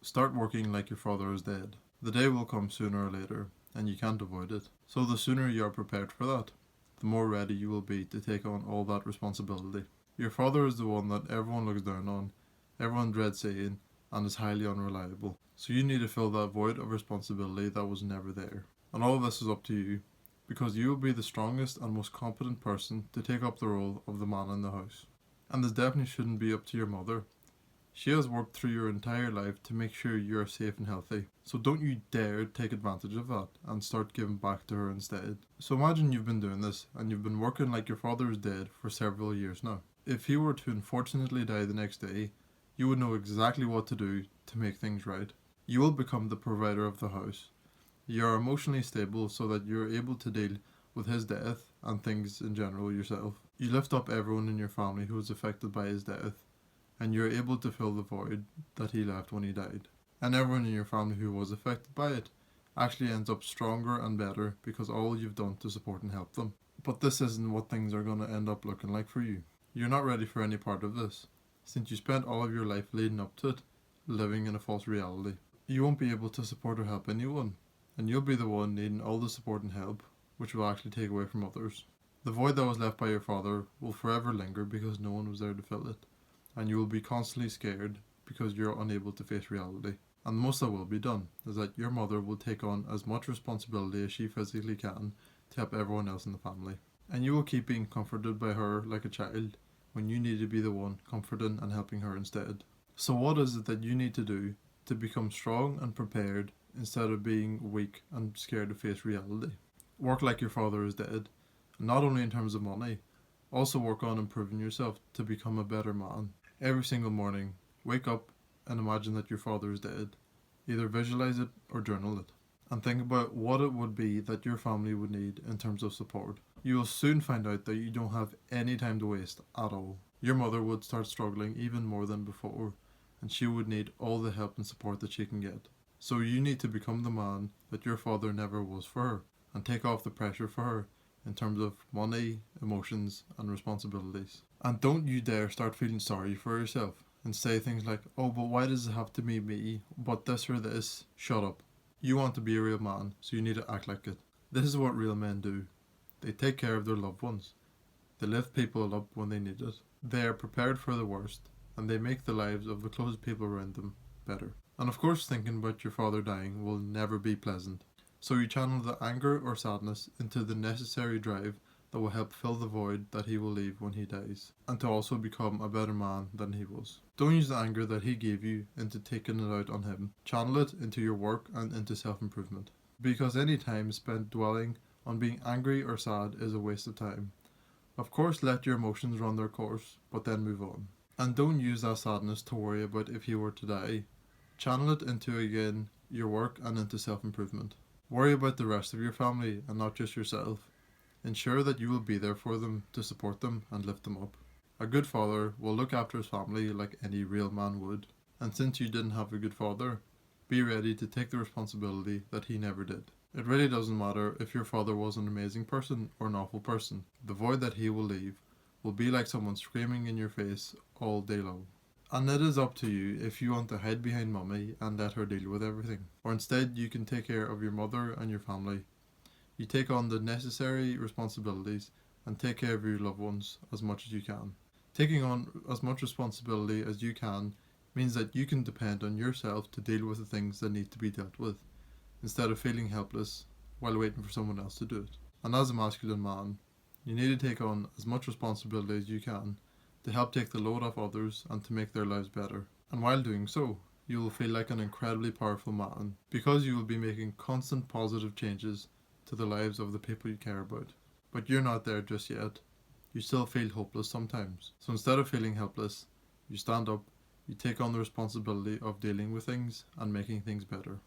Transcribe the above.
Start working like your father is dead. The day will come sooner or later, and you can't avoid it. So the sooner you are prepared for that, the more ready you will be to take on all that responsibility. Your father is the one that everyone looks down on, everyone dreads seeing, and is highly unreliable. So you need to fill that void of responsibility that was never there. And all of this is up to you, because you will be the strongest and most competent person to take up the role of the man in the house. And this definitely shouldn't be up to your mother. She has worked through your entire life to make sure you are safe and healthy. So don't you dare take advantage of that and start giving back to her instead. So imagine you've been doing this and you've been working like your father is dead for several years now. If he were to unfortunately die the next day, you would know exactly what to do to make things right. You will become the provider of the house. You are emotionally stable so that you're able to deal with his death and things in general yourself. You lift up everyone in your family who was affected by his death, and you're able to fill the void that he left when he died. And everyone in your family who was affected by it actually ends up stronger and better because all you've done to support and help them. But this isn't what things are going to end up looking like for you. You're not ready for any part of this, since you spent all of your life leading up to it, living in a false reality. You won't be able to support or help anyone, and you'll be the one needing all the support and help, which will actually take away from others. The void that was left by your father will forever linger because no one was there to fill it, and you will be constantly scared because you're unable to face reality. And the most that will be done is that your mother will take on as much responsibility as she physically can to help everyone else in the family. And you will keep being comforted by her like a child when you need to be the one comforting and helping her instead. So what is it that you need to do to become strong and prepared instead of being weak and scared to face reality? Work like your father is dead, and not only in terms of money, also work on improving yourself to become a better man. Every single morning, wake up and imagine that your father is dead. Either visualize it or journal it, and think about what it would be that your family would need in terms of support. You will soon find out that you don't have any time to waste at all. Your mother would start struggling even more than before, and she would need all the help and support that she can get. So you need to become the man that your father never was for her, and take off the pressure for her in terms of money, emotions, and responsibilities. And don't you dare start feeling sorry for yourself and say things like, oh, but why does it have to be me? But this or this? Shut up. You want to be a real man, so you need to act like it. This is what real men do. They take care of their loved ones. They lift people up when they need it. They are prepared for the worst, and they make the lives of the closest people around them better. And of course, thinking about your father dying will never be pleasant. So you channel the anger or sadness into the necessary drive that will help fill the void that he will leave when he dies, and to also become a better man than he was. Don't use the anger that he gave you into taking it out on him. Channel it into your work and into self-improvement. Because any time spent dwelling on being angry or sad is a waste of time. Of course, let your emotions run their course, but then move on. And don't use that sadness to worry about if he were to die. Channel it into, again, your work and into self-improvement. Worry about the rest of your family and not just yourself. Ensure that you will be there for them to support them and lift them up. A good father will look after his family like any real man would. And since you didn't have a good father, be ready to take the responsibility that he never did. It really doesn't matter if your father was an amazing person or an awful person. The void that he will leave will be like someone screaming in your face all day long. And it is up to you if you want to hide behind mummy and let her deal with everything. Or instead you can take care of your mother and your family. You take on the necessary responsibilities and take care of your loved ones as much as you can. Taking on as much responsibility as you can means that you can depend on yourself to deal with the things that need to be dealt with, instead of feeling helpless while waiting for someone else to do it. And as a masculine man, you need to take on as much responsibility as you can to help take the load off others and to make their lives better. And while doing so, you will feel like an incredibly powerful man, because you will be making constant positive changes to the lives of the people you care about. But you're not there just yet. You still feel hopeless sometimes. So instead of feeling helpless, you stand up, you take on the responsibility of dealing with things and making things better.